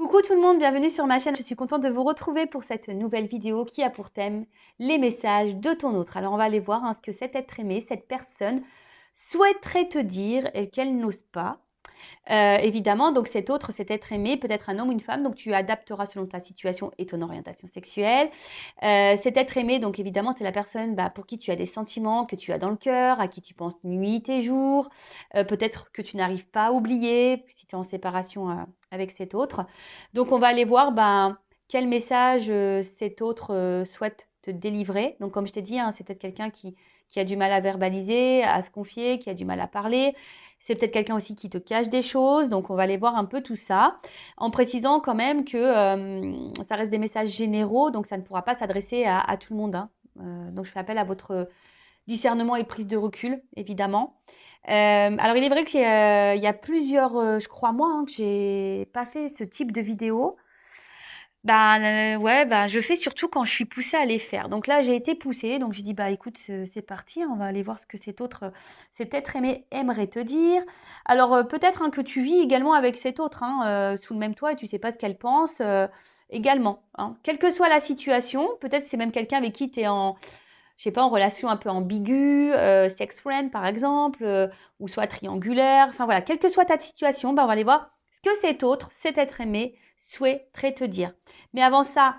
Coucou tout le monde, bienvenue sur ma chaîne. Je suis contente de vous retrouver pour cette nouvelle vidéo qui a pour thème les messages de ton autre. Alors on va aller voir ce que cet être aimé, cette personne souhaiterait te dire et qu'elle n'ose pas. Évidemment, donc cet autre, cet être aimé, peut être un homme ou une femme, donc tu adapteras selon ta situation et ton orientation sexuelle. Cet être aimé, donc évidemment, c'est la personne pour qui tu as des sentiments, que tu as dans le cœur, à qui tu penses nuit et jour, peut-être que tu n'arrives pas à oublier si tu es en séparation avec cet autre. Donc on va aller voir quel message cet autre souhaite te délivrer. Donc comme je t'ai dit, c'est peut-être quelqu'un qui a du mal à verbaliser, à se confier, qui a du mal à parler. C'est peut-être quelqu'un aussi qui te cache des choses, donc on va aller voir un peu tout ça, en précisant quand même que ça reste des messages généraux, donc ça ne pourra pas s'adresser à tout le monde. Donc je fais appel à votre discernement et prise de recul, évidemment. Alors il est vrai qu'il y a plusieurs, je crois moi, que j'ai pas fait ce type de vidéo. Je fais surtout quand je suis poussée à les faire. Donc là, j'ai été poussée, donc j'ai dit écoute, c'est parti, on va aller voir ce que cet être aimé aimerait te dire. Alors peut-être que tu vis également avec cet autre, sous le même toit et tu sais pas ce qu'elle pense également. Quelle que soit la situation, peut-être c'est même quelqu'un avec qui tu es je sais pas, en relation un peu ambiguë, sex friend par exemple, ou soit triangulaire. Enfin voilà, quelle que soit ta situation, on va aller voir ce que cet être aimé, souhaiterait te dire. Mais avant ça,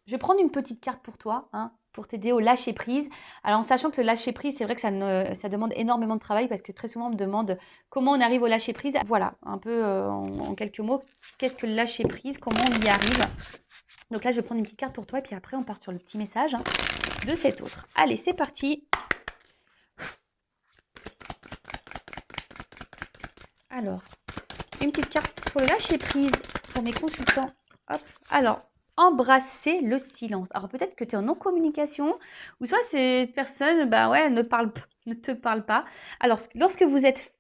je vais prendre une petite carte pour toi, pour t'aider au lâcher prise. Alors en sachant que le lâcher prise, c'est vrai que ça demande énormément de travail parce que très souvent on me demande comment on arrive au lâcher prise. Voilà, un peu en quelques mots, qu'est-ce que le lâcher prise, comment on y arrive. Donc là, je vais prendre une petite carte pour toi et puis après, on part sur le petit message de cet autre. Allez, c'est parti. Alors, une petite carte pour le lâcher prise pour mes consultants. Hop. Alors, embrasser le silence. Alors, peut-être que tu es en non-communication ou soit cette personne, ne te parle pas. Alors, lorsque vous êtes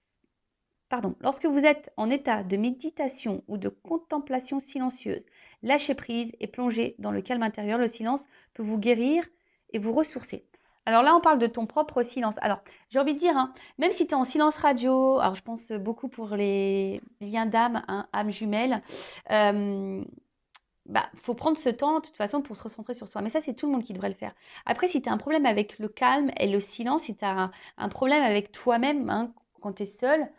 en état de méditation ou de contemplation silencieuse, lâchez prise et plongez dans le calme intérieur. Le silence peut vous guérir et vous ressourcer. Alors là, on parle de ton propre silence. Alors, j'ai envie de dire, même si tu es en silence radio, alors je pense beaucoup pour les liens d'âme, âme jumelle, faut prendre ce temps de toute façon pour se recentrer sur soi. Mais ça, c'est tout le monde qui devrait le faire. Après, si tu as un problème avec le calme et le silence, si tu as un problème avec toi-même quand tu es seul,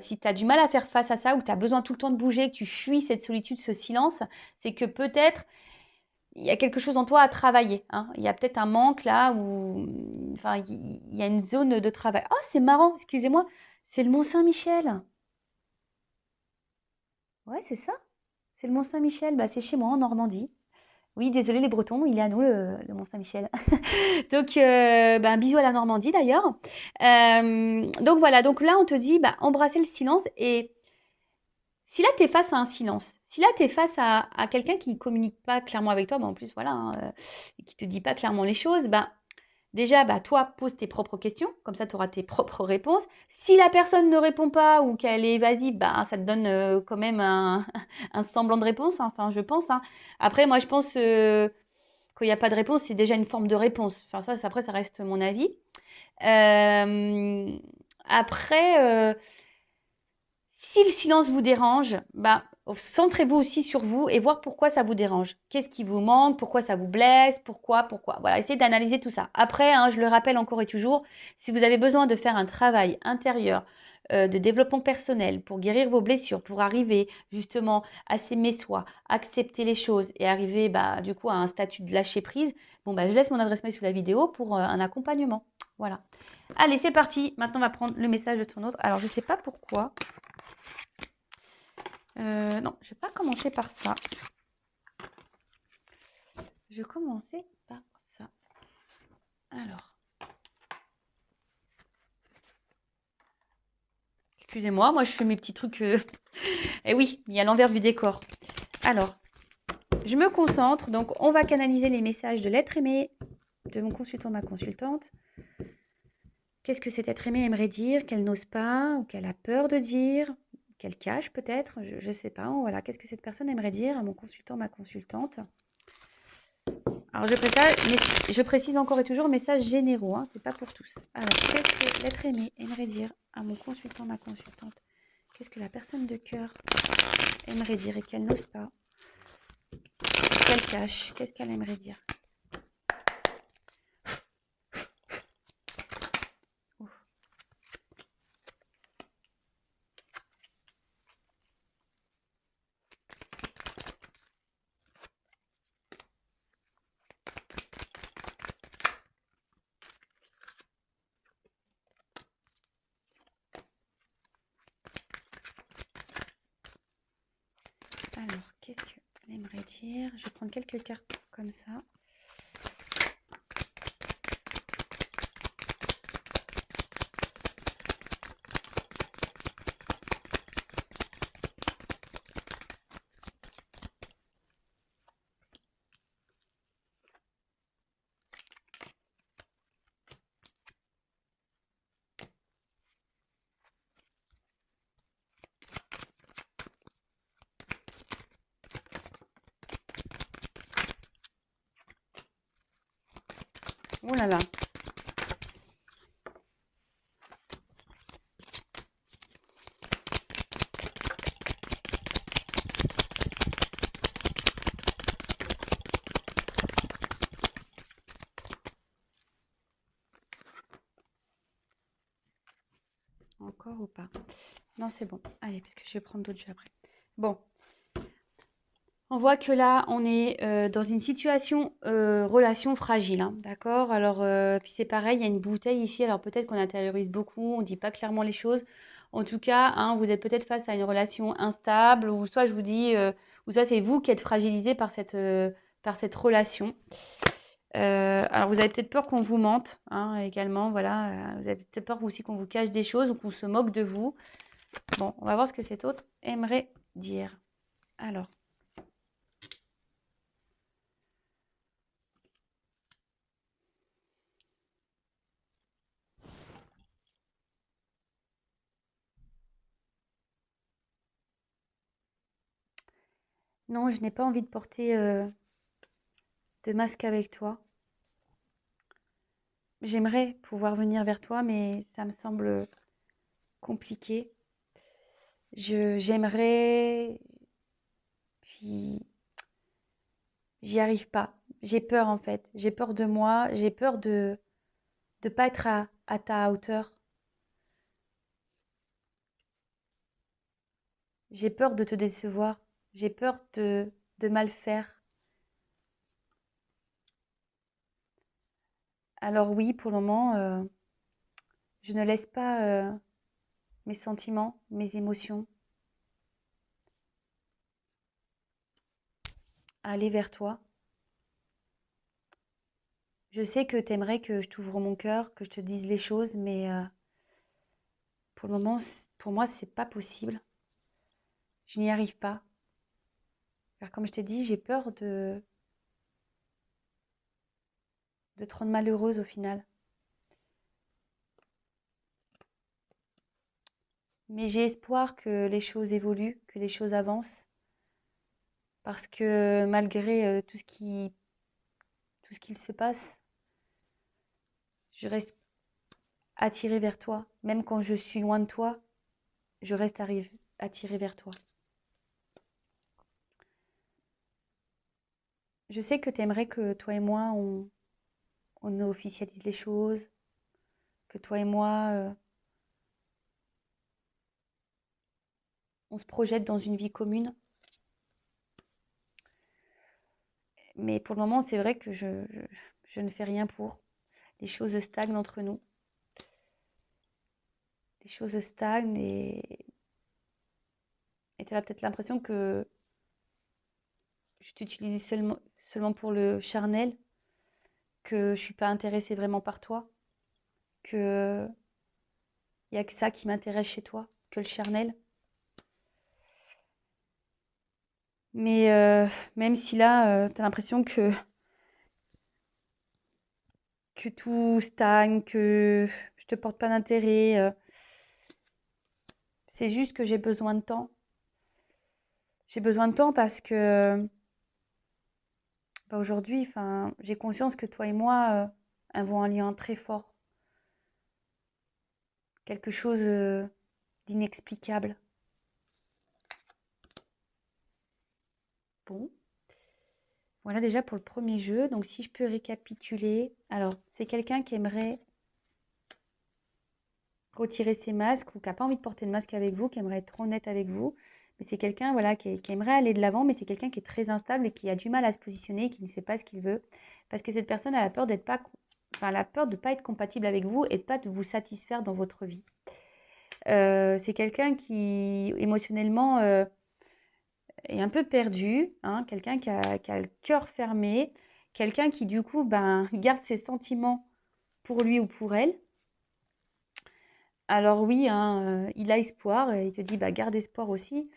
si tu as du mal à faire face à ça ou tu as besoin tout le temps de bouger, que tu fuis cette solitude, ce silence, c'est que peut-être il y a quelque chose en toi à travailler. Il y a peut-être un manque là où il y a une zone de travail. Oh, c'est marrant, excusez-moi, c'est le Mont-Saint-Michel. Ouais, c'est ça. C'est le Mont-Saint-Michel. C'est chez moi en Normandie. Oui, désolé les Bretons, il est à nous le Mont-Saint-Michel. Donc, un bisou à la Normandie d'ailleurs. Donc voilà, donc là on te dit embrasser le silence. Et si là tu es face à un silence, si là tu es face à quelqu'un qui ne communique pas clairement avec toi, en plus voilà, qui ne te dit pas clairement les choses, déjà, toi, pose tes propres questions, comme ça tu auras tes propres réponses. Si la personne ne répond pas ou qu'elle est évasive, ça te donne quand même un semblant de réponse, enfin je pense. Après, moi je pense qu'il n'y a pas de réponse, c'est déjà une forme de réponse. Enfin après, ça reste mon avis. Après, si le silence vous dérange, centrez-vous aussi sur vous et voir pourquoi ça vous dérange. Qu'est-ce qui vous manque? Pourquoi ça vous blesse? Pourquoi? Voilà, essayez d'analyser tout ça. Après, je le rappelle encore et toujours, si vous avez besoin de faire un travail intérieur de développement personnel pour guérir vos blessures, pour arriver justement à s'aimer soi, accepter les choses et arriver du coup à un statut de lâcher prise, je laisse mon adresse mail sous la vidéo pour un accompagnement. Voilà. Allez, c'est parti. Maintenant, on va prendre le message de ton autre. Alors, je ne sais pas pourquoi. Non, je ne vais pas commencer par ça. Je vais commencer par ça. Alors. Excusez-moi, moi je fais mes petits trucs. Et oui, il y a l'envers du décor. Alors, je me concentre. Donc, on va canaliser les messages de l'être aimé, de mon consultant, ma consultante. Qu'est-ce que cet être aimé aimerait dire, qu'elle n'ose pas, ou qu'elle a peur de dire, qu'elle cache peut-être, je ne sais pas. Voilà, qu'est-ce que cette personne aimerait dire à mon consultant, ma consultante. Alors, je précise encore et toujours, messages généraux, c'est pas pour tous. Alors, qu'est-ce que l'être aimé aimerait dire à mon consultant, ma consultante? qu'est-ce que la personne de cœur aimerait dire et qu'elle n'ose pas, qu'elle cache, qu'est-ce qu'elle aimerait dire? Alors, qu'est-ce qu'elle aimerait dire? Je vais prendre quelques cartes comme ça. Oh là là. Encore ou pas? Non, c'est bon. Allez, parce que je vais prendre d'autres jeux après. Bon. On voit que là, on est dans une situation relation fragile, hein, d'accord? Alors, puis c'est pareil, il y a une bouteille ici. Alors peut-être qu'on intériorise beaucoup, on ne dit pas clairement les choses. En tout cas, hein, vous êtes peut-être face à une relation instable, ou soit je vous dis, ou soit c'est vous qui êtes fragilisé par cette relation. Alors vous avez peut-être peur qu'on vous mente, hein, également, voilà. Vous avez peut-être peur aussi qu'on vous cache des choses ou qu'on se moque de vous. Bon, on va voir ce que cet autre aimerait dire. Alors. Non, je n'ai pas envie de porter de masque avec toi. J'aimerais pouvoir venir vers toi, mais ça me semble compliqué. J'aimerais, puis j'y arrive pas. J'ai peur en fait. J'ai peur de moi. J'ai peur de pas être à ta hauteur. J'ai peur de te décevoir. J'ai peur de mal faire. Alors oui, pour le moment, je ne laisse pas mes sentiments, mes émotions aller vers toi. Je sais que tu aimerais que je t'ouvre mon cœur, que je te dise les choses, mais pour le moment, pour moi, c'est pas possible. Je n'y arrive pas. Car comme je t'ai dit, j'ai peur de te rendre malheureuse au final. Mais j'ai espoir que les choses évoluent, que les choses avancent. Parce que malgré tout ce qu'il se passe, je reste attirée vers toi. Même quand je suis loin de toi, je reste attirée vers toi. Je sais que tu aimerais que toi et moi, on officialise les choses, que toi et moi, on se projette dans une vie commune. Mais pour le moment, c'est vrai que je ne fais rien pour. Les choses stagnent entre nous. Les choses stagnent et tu as peut-être l'impression que je t'utilise seulement pour le charnel, que je suis pas intéressée vraiment par toi, que il y a que ça qui m'intéresse chez toi, que le charnel. Mais même si là, tu as l'impression que tout stagne, que je te porte pas d'intérêt, c'est juste que j'ai besoin de temps. J'ai besoin de temps parce que bah, aujourd'hui, enfin, j'ai conscience que toi et moi avons un lien très fort, quelque chose d'inexplicable. Bon, voilà déjà pour le premier jeu. Donc, si je peux récapituler. Alors, c'est quelqu'un qui aimerait retirer ses masques ou qui n'a pas envie de porter de masque avec vous, qui aimerait être honnête avec vous. Mais c'est quelqu'un voilà, qui aimerait aller de l'avant, mais c'est quelqu'un qui est très instable et qui a du mal à se positionner, qui ne sait pas ce qu'il veut. Parce que cette personne a la peur d'être pas, enfin, elle a peur de ne pas être compatible avec vous et de ne pas vous satisfaire dans votre vie. C'est quelqu'un qui, émotionnellement, est un peu perdu, hein, quelqu'un qui a le cœur fermé, quelqu'un qui, du coup, ben, garde ses sentiments pour lui ou pour elle. Alors oui, hein, il a espoir et il te dit: «Bah, garde espoir aussi».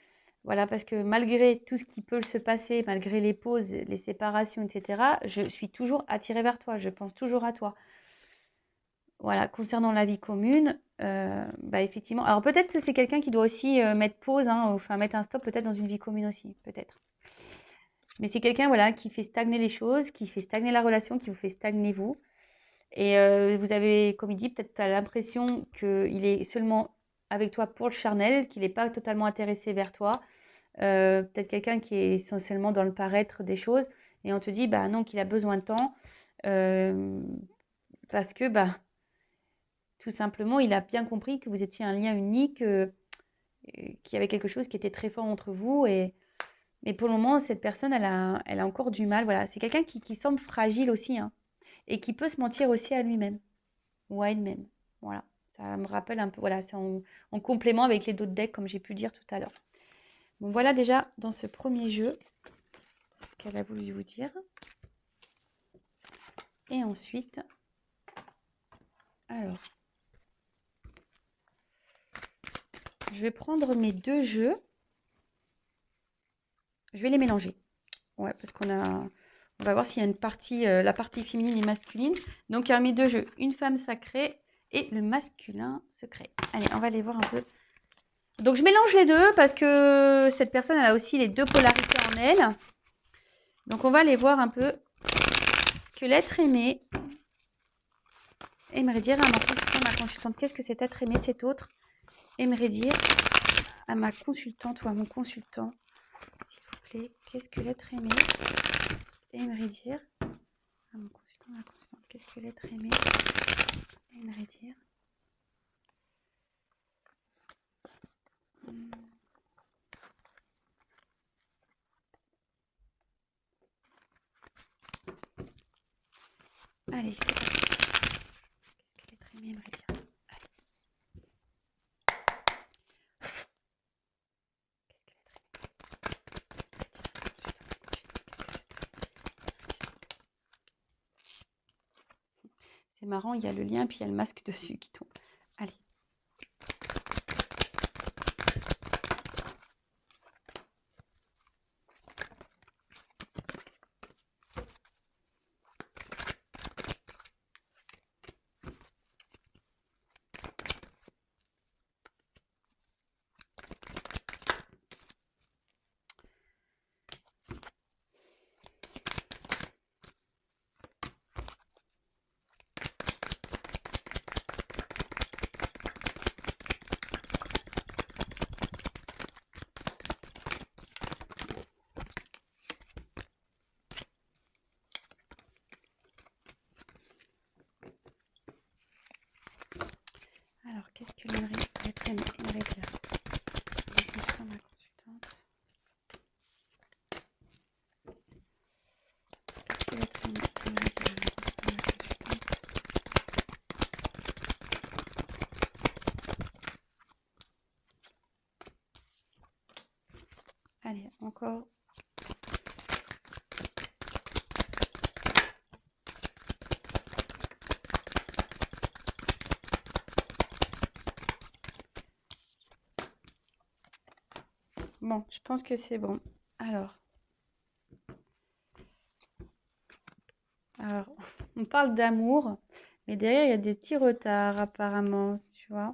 Voilà, parce que malgré tout ce qui peut se passer, malgré les pauses, les séparations et cetera, je suis toujours attirée vers toi, je pense toujours à toi. Voilà, concernant la vie commune, bah, effectivement alors peut-être que c'est quelqu'un qui doit aussi, mettre pause, hein, enfin mettre un stop peut-être dans une vie commune aussi, peut-être. Mais c'est quelqu'un, voilà, qui fait stagner les choses, qui fait stagner la relation, qui vous fait stagner vous. Et vous avez, comme il dit, peut-être l'impression qu'il est seulement avec toi pour le charnel, qu'il n'est pas totalement intéressé vers toi. Peut-être quelqu'un qui est essentiellement dans le paraître des choses. Et on te dit, bah non, qu'il a besoin de temps. euh, parce que, bah, tout simplement, il a bien compris que vous étiez un lien unique, qu'il y avait quelque chose qui était très fort entre vous. Mais pour le moment, cette personne, elle a encore du mal. Voilà, c'est quelqu'un qui semble fragile aussi, hein, et qui peut se mentir aussi à lui-même ou à elle-même. Voilà, ça me rappelle un peu, voilà, c'est en complément avec les d'autres decks, comme j'ai pu dire tout à l'heure. Bon, voilà déjà dans ce premier jeu, ce qu'elle a voulu vous dire. Et ensuite, alors, je vais prendre mes deux jeux. Je vais les mélanger. Ouais, parce on va voir s'il y a une partie, la partie féminine et masculine. Donc, il y a mes deux jeux, une femme sacrée et le masculin secret. Allez, on va aller voir un peu. Donc, je mélange les deux parce que cette personne, elle a aussi les deux polarités en elle. Donc, on va aller voir un peu ce que l'être aimé aimerait dire à ma consultante. Qu'est-ce que cet être aimé, cet autre, aimerait dire à ma consultante ou à mon consultant, s'il vous plaît. Qu'est-ce que l'être aimé aimerait dire à mon consultant, ma consultante. Qu'est-ce que l'être aimé aimerait dire Allez, c'est parti. Qu'est-ce que l'être aimé aimerait dire C'est marrant, il y a le lien puis il y a le masque dessus qui tombe. Allez. Alors, qu'est-ce que l'être aimé aimerait dire ma consultante. Qu'est-ce que l'être aimé aimerait dire ma consultante. Allez, encore. Bon, je pense que c'est bon. Alors, on parle d'amour, mais derrière, il y a des petits retards apparemment, tu vois.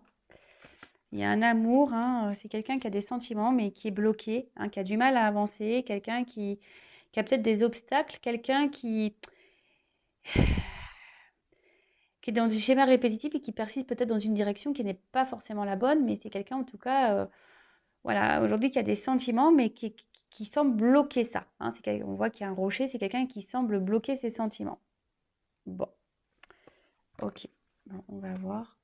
Il y a un amour, hein, c'est quelqu'un qui a des sentiments, mais qui est bloqué, hein, qui a du mal à avancer, quelqu'un qui a peut-être des obstacles, quelqu'un qui est dans des schémas répétitifs et qui persiste peut-être dans une direction qui n'est pas forcément la bonne, mais c'est quelqu'un en tout cas, voilà, aujourd'hui qui a des sentiments, mais qui semble bloquer ça. Hein. On voit qu'il y a un rocher, c'est quelqu'un qui semble bloquer ses sentiments. Bon, ok. Bon, on va voir.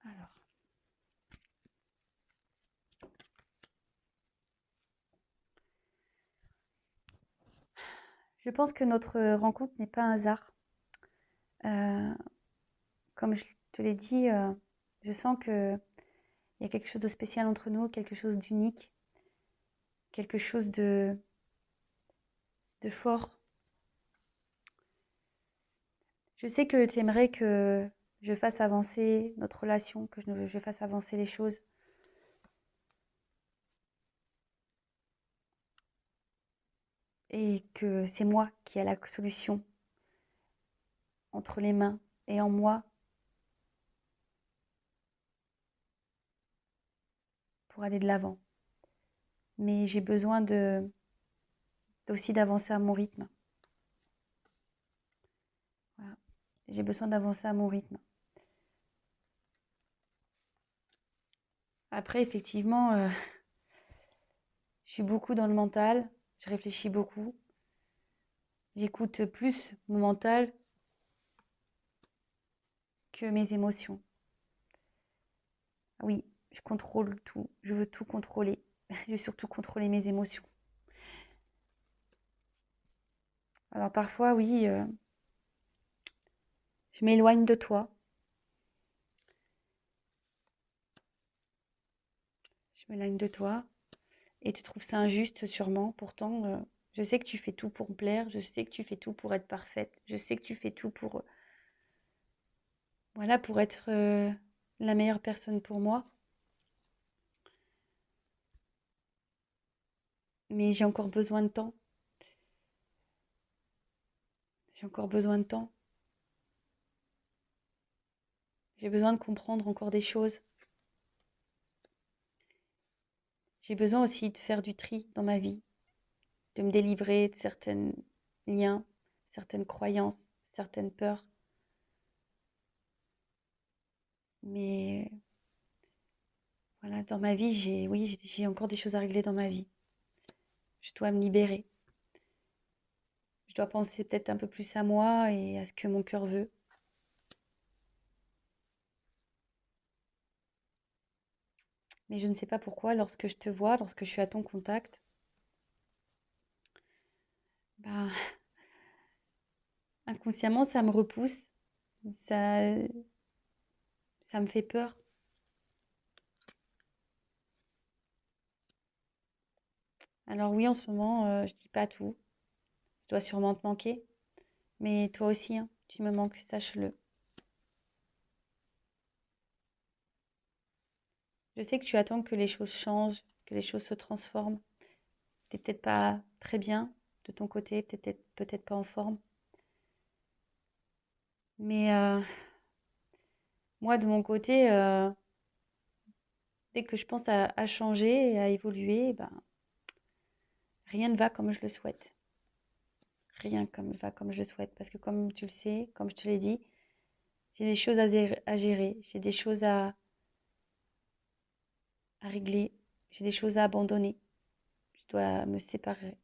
Alors. Je pense que notre rencontre n'est pas un hasard. Comme je te l'ai dit, je sens qu'il y a quelque chose de spécial entre nous, quelque chose d'unique, quelque chose de fort. Je sais que tu aimerais que je fasse avancer notre relation, que je fasse avancer les choses. Et que c'est moi qui ai la solution entre les mains et en moi pour aller de l'avant. Mais j'ai besoin aussi d'avancer à mon rythme. Voilà. J'ai besoin d'avancer à mon rythme. Après, effectivement, je suis beaucoup dans le mental, je réfléchis beaucoup. J'écoute plus mon mental que mes émotions. Oui, je contrôle tout, je veux tout contrôler. Je veux surtout contrôler mes émotions. Alors parfois, oui, je m'éloigne de toi. Je m'éloigne de toi et tu trouves ça injuste sûrement. Pourtant, je sais que tu fais tout pour me plaire, je sais que tu fais tout pour être parfaite, je sais que tu fais tout pour, voilà, pour être la meilleure personne pour moi. Mais j'ai encore besoin de temps. J'ai encore besoin de temps. J'ai besoin de comprendre encore des choses. J'ai besoin aussi de faire du tri dans ma vie, de me délivrer de certains liens, certaines croyances, certaines peurs. Mais voilà, dans ma vie, j'ai encore des choses à régler dans ma vie. Je dois me libérer. Je dois penser peut-être un peu plus à moi et à ce que mon cœur veut. Mais je ne sais pas pourquoi, lorsque je te vois, lorsque je suis à ton contact, bah, inconsciemment, ça me repousse, ça, ça me fait peur. Alors oui, en ce moment, je dis pas tout. Je dois sûrement te manquer. Mais toi aussi, hein, tu me manques, sache-le. Je sais que tu attends que les choses changent, que les choses se transforment. T'es peut-être pas très bien de ton côté, peut-être pas en forme. Mais moi, de mon côté, dès que je pense à changer et à évoluer, ben, rien ne va comme je le souhaite. Rien ne va comme je le souhaite. Parce que comme tu le sais, comme je te l'ai dit, j'ai des choses à gérer, j'ai des choses à régler, j'ai des choses à abandonner. Je dois me séparer.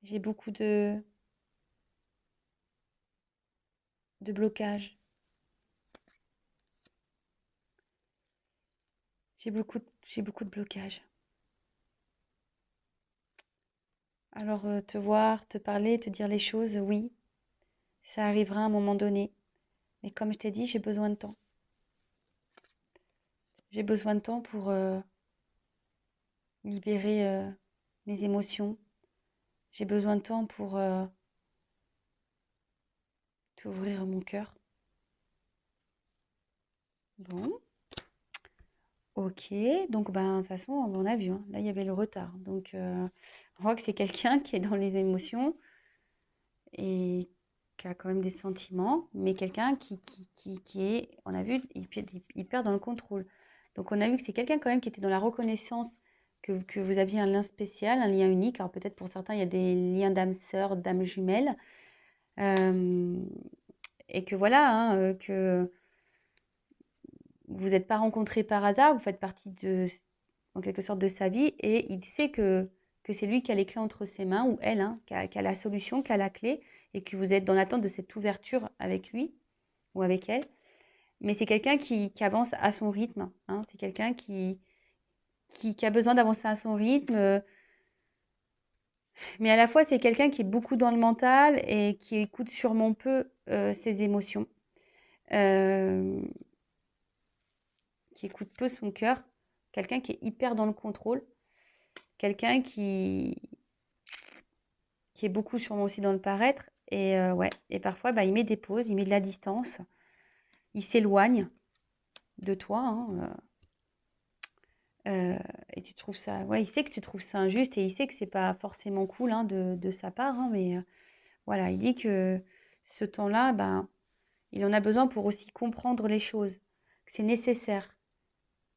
J'ai beaucoup de blocages. J'ai beaucoup de blocages. Alors, te voir, te parler, te dire les choses, oui, ça arrivera à un moment donné. Mais comme je t'ai dit, j'ai besoin de temps. J'ai besoin de temps pour libérer mes émotions. J'ai besoin de temps pour t'ouvrir mon cœur. Bon, ok. Donc, ben, de toute façon, on a vu, hein. Là, il y avait le retard. Donc, on voit que c'est quelqu'un qui est dans les émotions et qui a quand même des sentiments, mais quelqu'un qui est, on a vu, hyper dans le contrôle. Donc on a vu que c'est quelqu'un quand même qui était dans la reconnaissance que vous aviez un lien spécial, un lien unique. Alors peut-être pour certains, il y a des liens d'âme sœur, d'âme jumelle. Et que voilà, hein, que vous n'êtes pas rencontrés par hasard, vous faites partie en quelque sorte de sa vie et il sait que c'est lui qui a les clés entre ses mains ou elle, hein, qui a la solution, qui a la clé et que vous êtes dans l'attente de cette ouverture avec lui ou avec elle. Mais c'est quelqu'un qui avance à son rythme, hein. C'est quelqu'un qui a besoin d'avancer à son rythme. Mais à la fois, c'est quelqu'un qui est beaucoup dans le mental et qui écoute sûrement peu ses émotions. Qui écoute peu son cœur. Quelqu'un qui est hyper dans le contrôle. Quelqu'un qui est beaucoup sûrement aussi dans le paraître. Et ouais, et parfois, il met des pauses, il met de la distance. Il s'éloigne de toi, hein, et tu trouves ça, ouais, il sait que tu trouves ça injuste et il sait que c'est pas forcément cool, hein, de sa part, hein, mais voilà, il dit que ce temps-là, il en a besoin pour aussi comprendre les choses, que c'est nécessaire.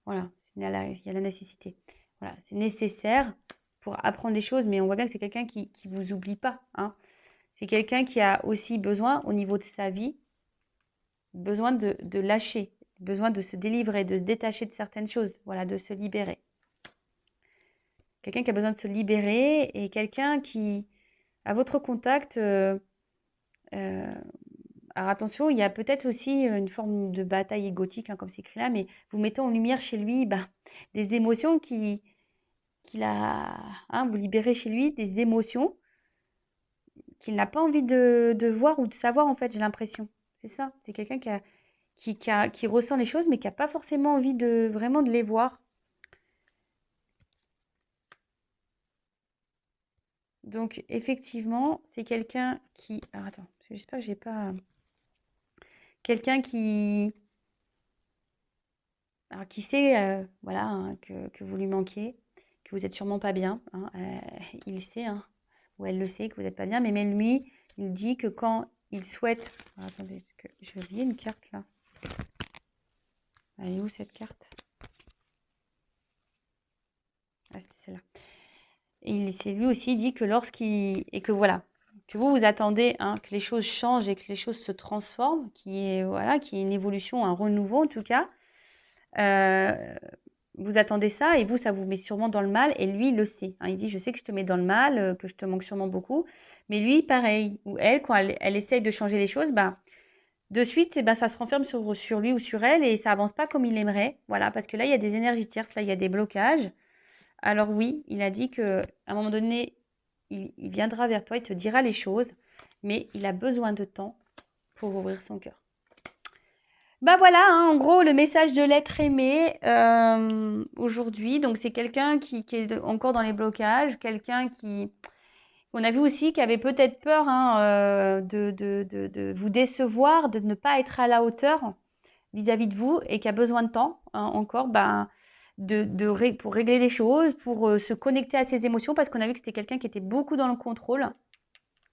Voilà, il y a la nécessité. Voilà, c'est nécessaire pour apprendre les choses, mais on voit bien que c'est quelqu'un qui vous oublie pas, hein. C'est quelqu'un qui a aussi besoin, au niveau de sa vie, besoin de lâcher, besoin de se délivrer, de se détacher de certaines choses, voilà, de se libérer. Quelqu'un qui a besoin de se libérer et quelqu'un qui, à votre contact, alors attention, il y a peut-être aussi une forme de bataille égotique, hein, comme c'est écrit là, mais vous mettez en lumière chez lui des émotions qu'il a, hein, vous libérez chez lui des émotions qu'il n'a pas envie de voir ou de savoir, en fait, j'ai l'impression. C'est ça, c'est quelqu'un qui ressent les choses, mais qui n'a pas forcément envie vraiment de les voir. Donc, effectivement, c'est quelqu'un qui... Alors, attends, j'espère que j'ai pas... Quelqu'un alors, qui sait, voilà, hein, que vous lui manquez, que vous êtes sûrement pas bien, hein, il sait, hein, ou elle le sait, que vous n'êtes pas bien, mais même lui, il dit que quand il souhaite... Alors, attendez, parce que je vais oublier une carte, là. Elle est où, cette carte? Ah, c'était celle-là. Et c'est lui aussi, il dit que lorsqu'il... Et que voilà, que vous attendez, hein, que les choses changent et que les choses se transforment, voilà, qu'il y ait une évolution, un renouveau en tout cas. Vous attendez ça et vous, ça vous met sûrement dans le mal et lui, il le sait, hein. Il dit, je sais que je te mets dans le mal, que je te manque sûrement beaucoup. Mais lui, pareil, ou elle, quand elle essaye de changer les choses, de suite, ça se renferme sur lui ou sur elle et ça avance pas comme il aimerait. Voilà, parce que là, il y a des énergies tierces, là, il y a des blocages. Alors oui, il a dit qu'à un moment donné, il viendra vers toi, il te dira les choses, mais il a besoin de temps pour ouvrir son cœur. Voilà, hein, en gros, le message de l'être aimé aujourd'hui. Donc, c'est quelqu'un qui est encore dans les blocages, quelqu'un on a vu aussi, qui avait peut-être peur, hein, de vous décevoir, de ne pas être à la hauteur vis-à-vis de vous et qui a besoin de temps, hein, encore, pour régler les choses, pour se connecter à ses émotions, parce qu'on a vu que c'était quelqu'un qui était beaucoup dans le contrôle,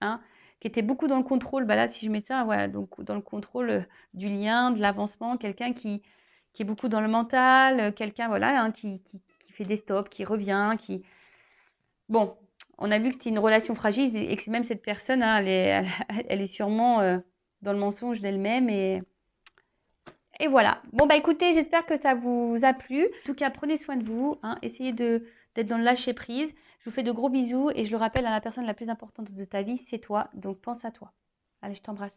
hein, qui était beaucoup dans le contrôle. Là, si je mets ça, voilà, donc dans le contrôle du lien, de l'avancement, quelqu'un qui est beaucoup dans le mental, quelqu'un, voilà, hein, qui fait des stops, qui revient, Bon, on a vu que c'était une relation fragile et que même cette personne, hein, elle est sûrement dans le mensonge d'elle-même et voilà. Bon, écoutez, j'espère que ça vous a plu. En tout cas, prenez soin de vous, hein, essayez d'être dans le lâcher prise. Je vous fais de gros bisous et je le rappelle, à la personne la plus importante de ta vie, c'est toi. Donc, pense à toi. Allez, je t'embrasse.